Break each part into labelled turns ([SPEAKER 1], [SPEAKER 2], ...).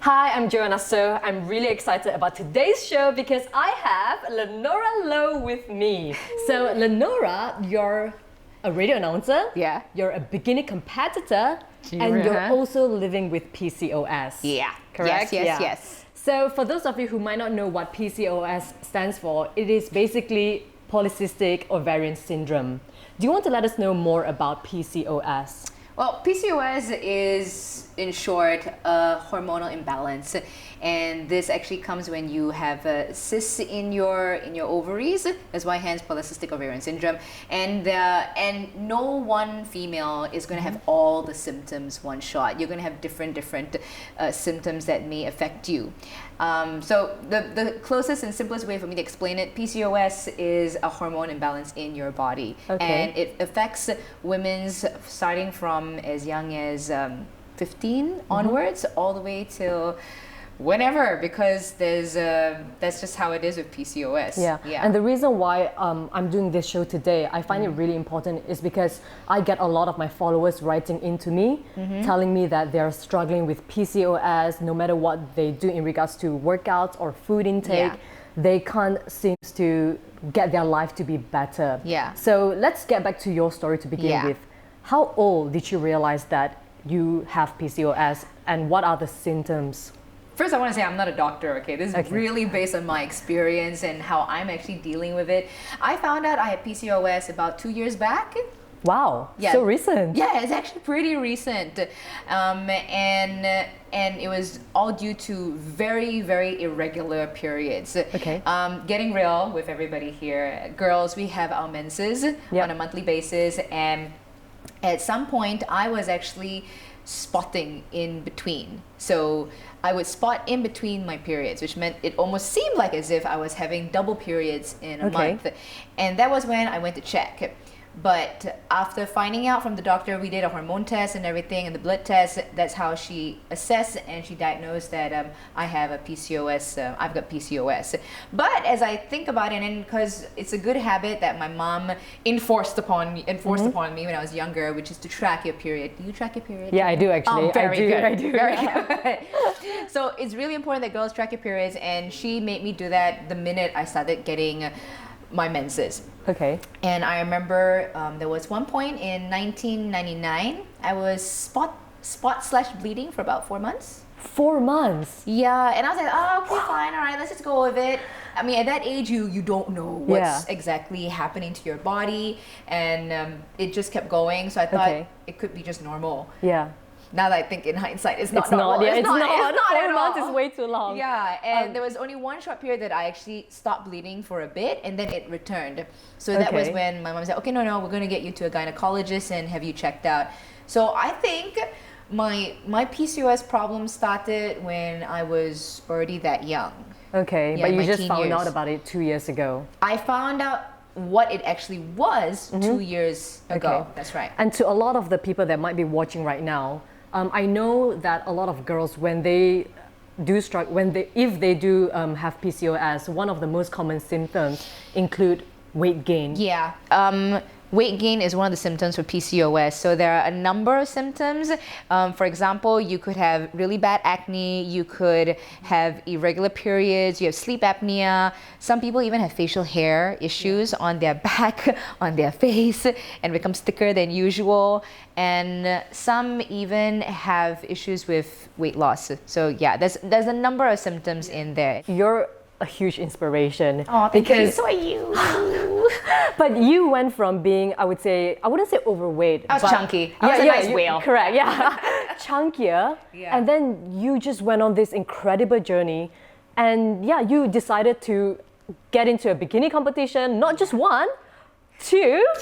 [SPEAKER 1] Hi, I'm Joanna Soh. I'm really excited about today's show because I have Linora Low with me. So Linora, you're a radio announcer.
[SPEAKER 2] Yeah.
[SPEAKER 1] You're a bikini competitor. And you're also living with PCOS.
[SPEAKER 2] Yeah.
[SPEAKER 1] Correct?
[SPEAKER 2] Yes.
[SPEAKER 1] So for those of you who might not know what PCOS stands for, it is basically polycystic ovarian syndrome. Do you want to let us know more about PCOS?
[SPEAKER 2] Well, PCOS is, in short, a hormonal imbalance, and this actually comes when you have cysts in your ovaries. That's why, hence, polycystic ovarian syndrome. And no one female is going to have all the symptoms one shot. You're going to have different symptoms that may affect you. So the closest and simplest way for me to explain it, PCOS is a hormone imbalance in your body, and it affects women's starting from as young as 15 onwards, all the way till whenever, because that's just how it is with PCOS.
[SPEAKER 1] Yeah. And the reason why I'm doing this show today, I find it really important, is because I get a lot of my followers writing into me, telling me that they're struggling with PCOS. No matter what they do in regards to workouts or food intake, they can't seem to get their life to be better.
[SPEAKER 2] Yeah.
[SPEAKER 1] So let's get back to your story to begin with. How old did you realize that you have PCOS, and what are the symptoms?
[SPEAKER 2] First, I want to say I'm not a doctor, okay? This is really based on my experience and how I'm actually dealing with it. I found out I had PCOS about 2 years back.
[SPEAKER 1] Wow, so recent.
[SPEAKER 2] Yeah, it's actually pretty recent. And it was all due to very, very irregular periods. Getting real with everybody here. Girls, we have our menses on a monthly basis, and at some point I was actually spotting in between. So I would spot in between my periods, which meant it almost seemed like as if I was having double periods in a month. And that was when I went to check. But after finding out from the doctor, we did a hormone test and everything, and the blood test, that's how she assessed and she diagnosed that I have a PCOS, I've got PCOS. But as I think about it, and because it's a good habit that my mom enforced upon me when I was younger, which is to track your period. Do you track your period?
[SPEAKER 1] Yeah, I do actually.
[SPEAKER 2] Oh, very good.
[SPEAKER 1] I do.
[SPEAKER 2] Very good. So it's really important that girls track your periods, and she made me do that the minute I started getting my menses. And I remember there was one point in 1999, I was spot/bleeding for about 4 months.
[SPEAKER 1] 4 months?
[SPEAKER 2] Yeah, and I was like, oh, okay, fine, all right, let's just go with it. I mean, at that age, you don't know what's exactly happening to your body, and it just kept going. So I thought it could be just normal.
[SPEAKER 1] Yeah.
[SPEAKER 2] Now that I think in hindsight, it's not normal.
[SPEAKER 1] It's not.
[SPEAKER 2] 4
[SPEAKER 1] months is way too long.
[SPEAKER 2] Yeah, and there was only one short period that I actually stopped bleeding for a bit, and then it returned. So that was when my mom said, okay, no, we're going to get you to a gynecologist and have you checked out. So I think my PCOS problem started when I was already that young.
[SPEAKER 1] Okay, but you just found out about it 2 years ago.
[SPEAKER 2] I found out what it actually was 2 years ago. That's right.
[SPEAKER 1] And to a lot of the people that might be watching right now, I know that a lot of girls, when they do struggle, if they do have PCOS, one of the most common symptoms include weight gain.
[SPEAKER 2] Yeah. Weight gain is one of the symptoms for PCOS. So there are a number of symptoms. For example, you could have really bad acne, you could have irregular periods, you have sleep apnea. Some people even have facial hair issues on their back, on their face, and becomes thicker than usual. And some even have issues with weight loss. So yeah, there's a number of symptoms in there.
[SPEAKER 1] You're a huge inspiration.
[SPEAKER 2] Oh, thank you. So are you.
[SPEAKER 1] But you went from being, I wouldn't say overweight.
[SPEAKER 2] I was chunky. I was a nice whale.
[SPEAKER 1] Correct, yeah. Chunkier. Yeah. And then you just went on this incredible journey. And yeah, you decided to get into a bikini competition, not just one,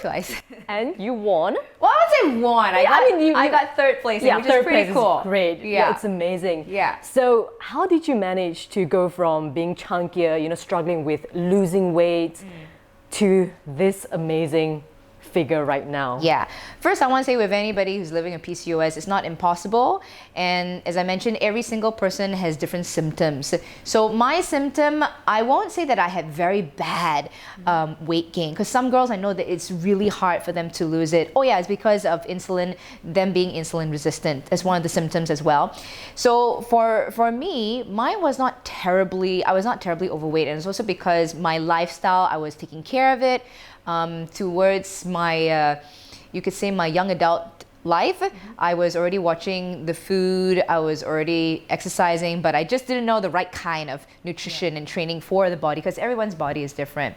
[SPEAKER 1] twice. And you won.
[SPEAKER 2] Well, I would say won. I got third place, which is pretty cool.
[SPEAKER 1] Great. Yeah, it's amazing.
[SPEAKER 2] Yeah.
[SPEAKER 1] So how did you manage to go from being chunkier, struggling with losing weight, to this amazing figure right now?
[SPEAKER 2] Yeah. First, I want to say with anybody who's living with PCOS, it's not impossible. And as I mentioned, every single person has different symptoms. So my symptom, I won't say that I had very bad weight gain, because some girls I know that it's really hard for them to lose it. Oh yeah, it's because of insulin, them being insulin resistant. That's one of the symptoms as well. So for me, mine was not terribly, I was not terribly overweight. And it's also because my lifestyle, I was taking care of it. Towards my, you could say my young adult life, I was already watching the food, I was already exercising, but I just didn't know the right kind of nutrition and training for the body, because everyone's body is different.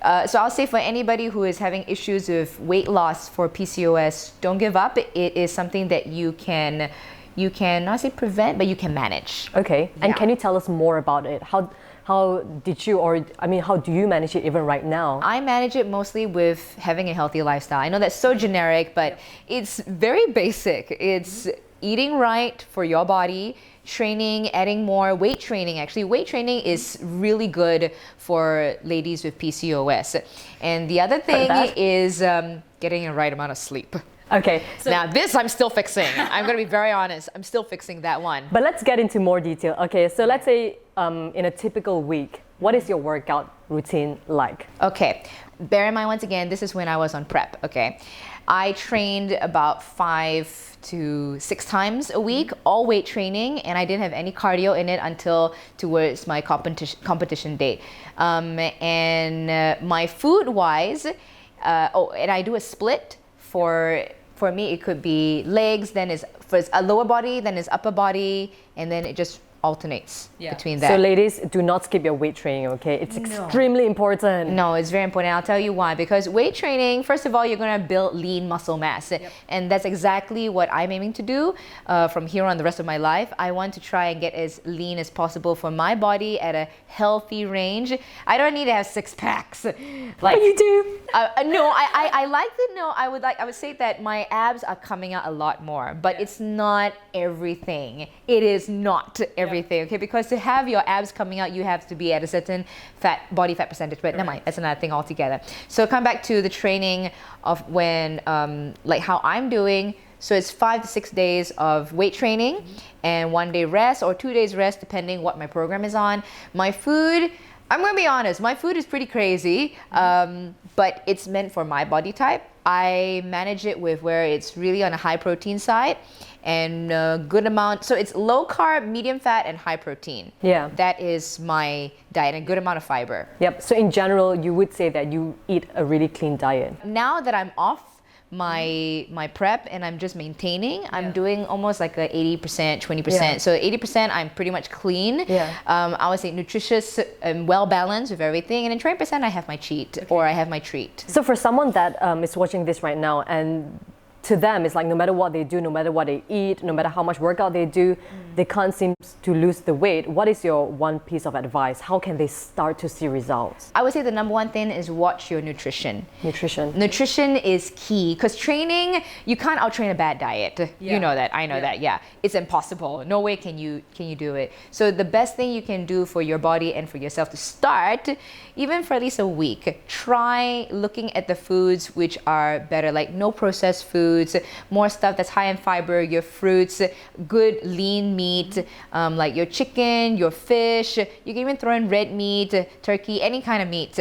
[SPEAKER 2] So I'll say for anybody who is having issues with weight loss for PCOS, don't give up. It is something that you can not say prevent, but you can manage.
[SPEAKER 1] Okay, and can you tell us more about it? How did you, or I mean, how do you manage it even right now?
[SPEAKER 2] I manage it mostly with having a healthy lifestyle. I know that's so generic, but it's very basic. It's eating right for your body, training, adding more weight training. Actually, weight training is really good for ladies with PCOS. And the other thing is getting the right amount of sleep.
[SPEAKER 1] Okay. So
[SPEAKER 2] now this I'm still fixing. I'm going to be very honest. I'm still fixing that one.
[SPEAKER 1] But let's get into more detail. Okay, so let's say in a typical week, what is your workout routine like?
[SPEAKER 2] Okay, bear in mind once again, this is when I was on prep, okay? I trained about 5 to 6 times a week, all weight training, and I didn't have any cardio in it until towards my competition date. And my food-wise, and I do a split for me, it could be legs, then is first a lower body, then is upper body, and then it just alternates between that.
[SPEAKER 1] So ladies, do not skip your weight training, okay? It's extremely important.
[SPEAKER 2] No, it's very important. I'll tell you why. Because weight training, first of all, you're going to build lean muscle mass. And that's exactly what I'm aiming to do from here on the rest of my life. I want to try and get as lean as possible for my body at a healthy range. I don't need to have 6 packs.
[SPEAKER 1] Like you do.
[SPEAKER 2] No, I like to know. I would say that my abs are coming out a lot more, but it's not everything. It is not everything, okay? Because to have your abs coming out, you have to be at a certain body fat percentage. But never mind, that's another thing altogether. So come back to the training of when, like how I'm doing. So it's 5 to 6 days of weight training and 1 day rest or 2 days rest, depending what my program is on. My food, I'm going to be honest, my food is pretty crazy, but it's meant for my body type. I manage it with where it's really on a high protein side and a good amount. So it's low carb, medium fat, and high protein.
[SPEAKER 1] Yeah.
[SPEAKER 2] That is my diet, and a good amount of fiber.
[SPEAKER 1] Yep. So in general, you would say that you eat a really clean diet.
[SPEAKER 2] Now that I'm off my prep and I'm just maintaining, I'm doing almost like a 80%, 20%. So 80% I'm pretty much clean. I would say nutritious and well balanced with everything. And then 20% I have my cheat or I have my treat.
[SPEAKER 1] So for someone that is watching this right now, and to them it's like no matter what they do, no matter what they eat, no matter how much workout they do, they can't seem to lose the weight. What is your one piece of advice? How can they start to see results?
[SPEAKER 2] I would say the number one thing is watch your nutrition.
[SPEAKER 1] Nutrition
[SPEAKER 2] is key, because training, you can't out-train a bad diet. You know that, I know that, It's impossible. No way can you do it. So the best thing you can do for your body and for yourself to start, even for at least a week, try looking at the foods which are better, like no processed foods, more stuff that's high in fiber, your fruits, good lean meat, like your chicken, your fish. You can even throw in red meat, turkey, any kind of meat.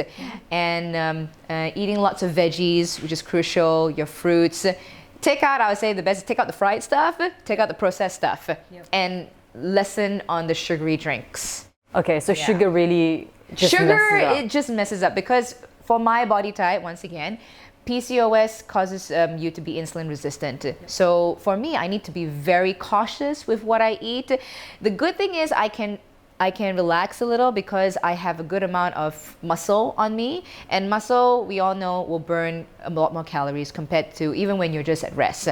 [SPEAKER 2] And eating lots of veggies, which is crucial, your fruits. Take out, I would say the best is take out the fried stuff, take out the processed stuff, and lessen on the sugary drinks.
[SPEAKER 1] Okay, so sugar really just messes up.
[SPEAKER 2] It just messes up, because for my body type, once again, PCOS causes you to be insulin resistant. So for me, I need to be very cautious with what I eat. The good thing is I can relax a little because I have a good amount of muscle on me, and muscle, we all know, will burn a lot more calories compared to even when you're just at rest.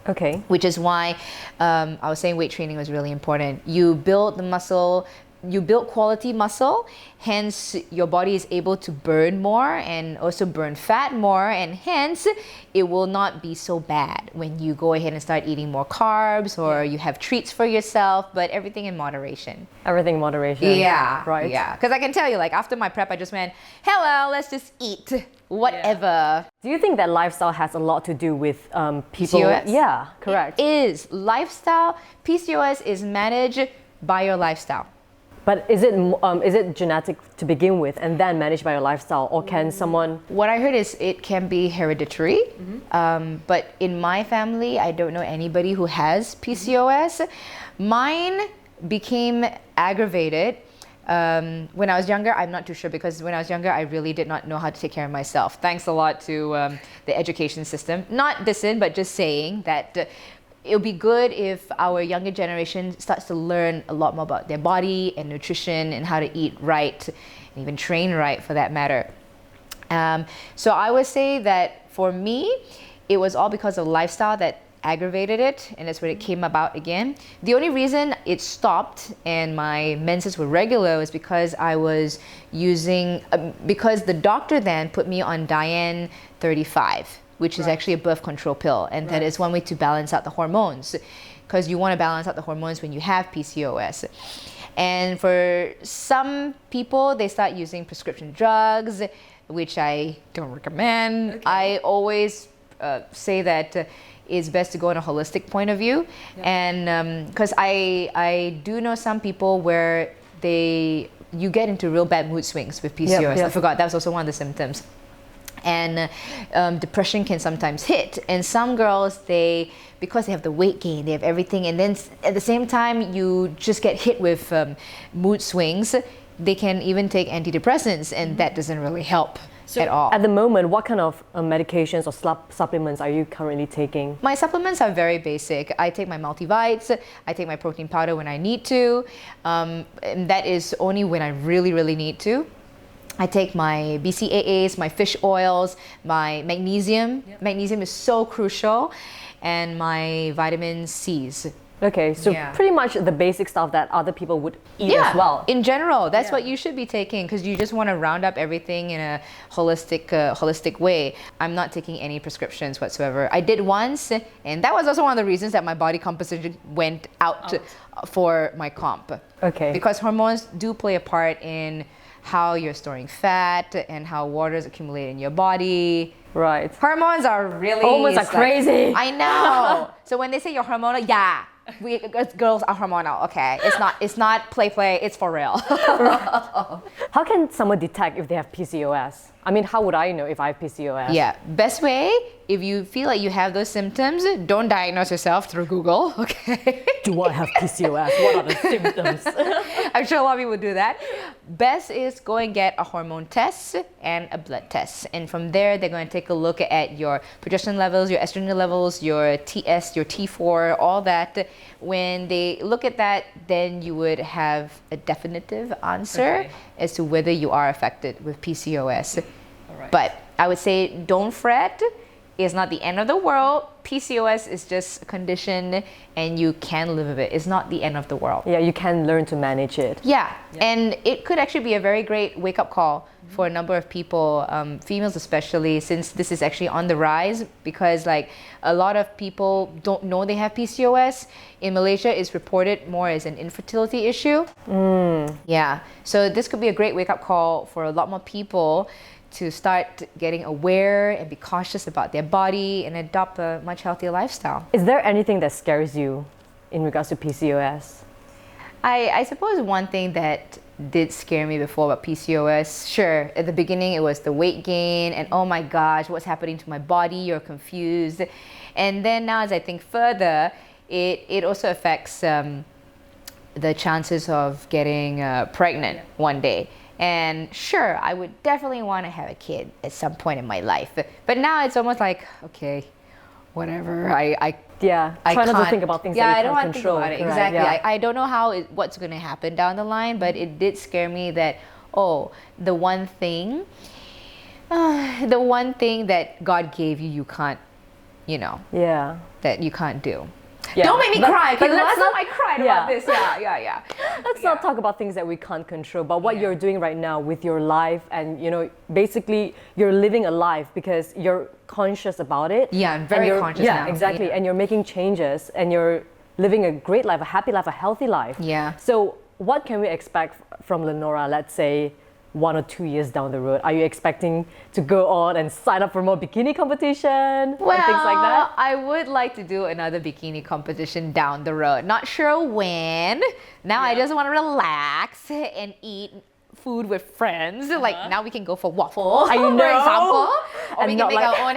[SPEAKER 1] Okay.
[SPEAKER 2] Which is why I was saying weight training was really important. You build the muscle you build quality muscle, hence your body is able to burn more and also burn fat more, and hence it will not be so bad when you go ahead and start eating more carbs or you have treats for yourself, but everything in moderation.
[SPEAKER 1] Everything in moderation.
[SPEAKER 2] Yeah.
[SPEAKER 1] Right.
[SPEAKER 2] Yeah. Because I can tell you, like, after my prep, I just went, hello, let's just eat whatever.
[SPEAKER 1] Do you think that lifestyle has a lot to do with people?
[SPEAKER 2] PCOS?
[SPEAKER 1] Yeah, correct.
[SPEAKER 2] It is. Lifestyle, PCOS is managed by your lifestyle.
[SPEAKER 1] But is it genetic to begin with and then managed by your lifestyle, or can someone?
[SPEAKER 2] What I heard is it can be hereditary, but in my family, I don't know anybody who has PCOS. Mine became aggravated when I was younger. I'm not too sure, because when I was younger, I really did not know how to take care of myself. Thanks a lot to the education system. Not dissing, but just saying that it would be good if our younger generation starts to learn a lot more about their body and nutrition and how to eat right and even train right, for that matter. So I would say that for me, it was all because of lifestyle that aggravated it, and that's when it came about again. The only reason it stopped and my menses were regular was because I was using, because the doctor then put me on Diane 35, which is actually a birth control pill, and that is one way to balance out the hormones, because you want to balance out the hormones when you have PCOS. And for some people, they start using prescription drugs, which I don't recommend. I always say that it's best to go on a holistic point of view, and because I do know some people where you get into real bad mood swings with PCOS. I forgot that was also one of the symptoms. And depression can sometimes hit. And some girls, because they have the weight gain, they have everything, and then at the same time you just get hit with mood swings, they can even take antidepressants, and that doesn't really help at all.
[SPEAKER 1] At the moment, what kind of medications or supplements are you currently taking?
[SPEAKER 2] My supplements are very basic. I take my multivites, I take my protein powder when I need to, and that is only when I really, really need to. I take my BCAAs, my fish oils, my magnesium. Magnesium is so crucial, and my vitamin C's.
[SPEAKER 1] Okay, so pretty much the basic stuff that other people would eat as well.
[SPEAKER 2] In general, that's what you should be taking, because you just want to round up everything in a holistic way. I'm not taking any prescriptions whatsoever. I did once, and that was also one of the reasons that my body composition went out for my comp.
[SPEAKER 1] Okay.
[SPEAKER 2] Because hormones do play a part in how you're storing fat and how water is accumulated in your body.
[SPEAKER 1] Right.
[SPEAKER 2] Hormones are really...
[SPEAKER 1] Hormones are crazy.
[SPEAKER 2] I know. So when they say you're hormonal, we girls are hormonal, okay? It's not play, it's for real.
[SPEAKER 1] How can someone detect if they have PCOS? I mean, how would I know if I have PCOS?
[SPEAKER 2] Yeah, best way, if you feel like you have those symptoms, don't diagnose yourself through Google, okay?
[SPEAKER 1] Do I have PCOS? What are the symptoms?
[SPEAKER 2] I'm sure a lot of people do that. Best is go and get a hormone test and a blood test. And from there, they're going to take a look at your progesterone levels, your estrogen levels, your TS, your T4, all that. When they look at that, then you would have a definitive answer as to whether you are affected with PCOS. But I would say don't fret. It's not the end of the world. PCOS is just a condition, and you can live with it. It's not the end of the world.
[SPEAKER 1] Yeah, you can learn to manage it.
[SPEAKER 2] Yeah, and it could actually be a very great wake-up call for a number of people, females especially, since this is actually on the rise, because like a lot of people don't know they have PCOS. In Malaysia, it's reported more as an infertility issue. Yeah, so this could be a great wake-up call for a lot more people to start getting aware and be cautious about their body and adopt a much healthier lifestyle.
[SPEAKER 1] Is there anything that scares you in regards to PCOS?
[SPEAKER 2] I suppose one thing that did scare me before about PCOS, sure, at the beginning it was the weight gain and oh my gosh, what's happening to my body? You're confused. And then now as I think further, it also affects the chances of getting pregnant one day. And sure, I would definitely want to have a kid at some point in my life. But now it's almost like, okay, whatever. I
[SPEAKER 1] try not to think about things that you can't control.
[SPEAKER 2] I don't want to think about it. Exactly. Yeah. I don't know what's going to happen down the line, but it did scare me that, the one thing that God gave you, you can't, that you can't do.
[SPEAKER 1] Yeah.
[SPEAKER 2] Don't make me cry. Okay,
[SPEAKER 1] but let's
[SPEAKER 2] last
[SPEAKER 1] not-
[SPEAKER 2] time I cried
[SPEAKER 1] yeah.
[SPEAKER 2] about this. Yeah.
[SPEAKER 1] Let's not talk about things that we can't control, but what you're doing right now with your life, and basically you're living a life because you're conscious about it.
[SPEAKER 2] Yeah, I'm very conscious
[SPEAKER 1] Yeah,
[SPEAKER 2] now.
[SPEAKER 1] exactly.
[SPEAKER 2] Yeah.
[SPEAKER 1] And you're making changes, and you're living a great life, a happy life, a healthy life.
[SPEAKER 2] Yeah.
[SPEAKER 1] So what can we expect from Linora, let's say 1 or 2 years down the road? Are you expecting to go on and sign up for more bikini competition and things like that?
[SPEAKER 2] I would like to do another bikini competition down the road. Not sure when. Now I just want to relax and eat food with friends. Like now we can go for waffle,
[SPEAKER 1] I
[SPEAKER 2] for
[SPEAKER 1] know.
[SPEAKER 2] example. Or we
[SPEAKER 1] And
[SPEAKER 2] can
[SPEAKER 1] not
[SPEAKER 2] make
[SPEAKER 1] like-
[SPEAKER 2] our own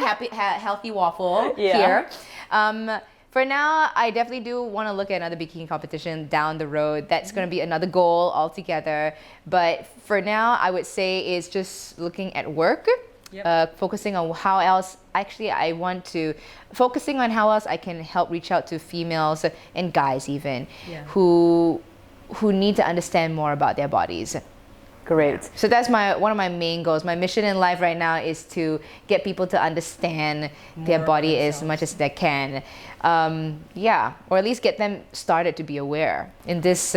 [SPEAKER 2] healthy waffle
[SPEAKER 1] Yeah.
[SPEAKER 2] here. For now, I definitely do want to look at another bikini competition down the road. That's going to be another goal altogether. But for now, I would say it's just looking at work, focusing on how else. Actually, I want to focusing on how else I can help reach out to females and guys even who need to understand more about their bodies.
[SPEAKER 1] Great.
[SPEAKER 2] So that's one of my main goals. My mission in life right now is to get people to understand their body as much as they can. Or at least get them started to be aware in this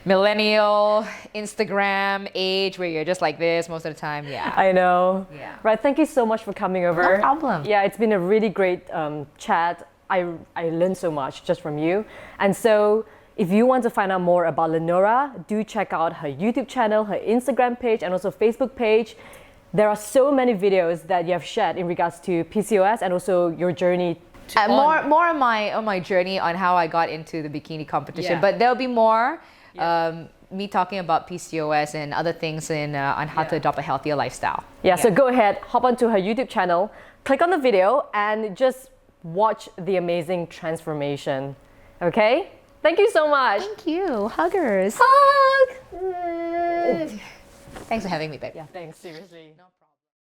[SPEAKER 2] millennial Instagram age where you're just like this most of the time. Yeah.
[SPEAKER 1] I know.
[SPEAKER 2] Yeah.
[SPEAKER 1] Right. Thank you so much for coming over.
[SPEAKER 2] No problem.
[SPEAKER 1] Yeah, it's been a really great chat. I learned so much just from you. And so if you want to find out more about Linora, do check out her YouTube channel, her Instagram page, and also Facebook page. There are so many videos that you have shared in regards to PCOS and also your journey.
[SPEAKER 2] More on my journey on how I got into the bikini competition, but there'll be more me talking about PCOS and other things on how to adopt a healthier lifestyle.
[SPEAKER 1] Yeah, so go ahead, hop onto her YouTube channel, click on the video, and just watch the amazing transformation. Okay? Thank you so much.
[SPEAKER 2] Thank you. Huggers.
[SPEAKER 1] Hug!
[SPEAKER 2] Thanks for having me, babe.
[SPEAKER 1] Yeah, thanks, seriously.
[SPEAKER 2] No problem.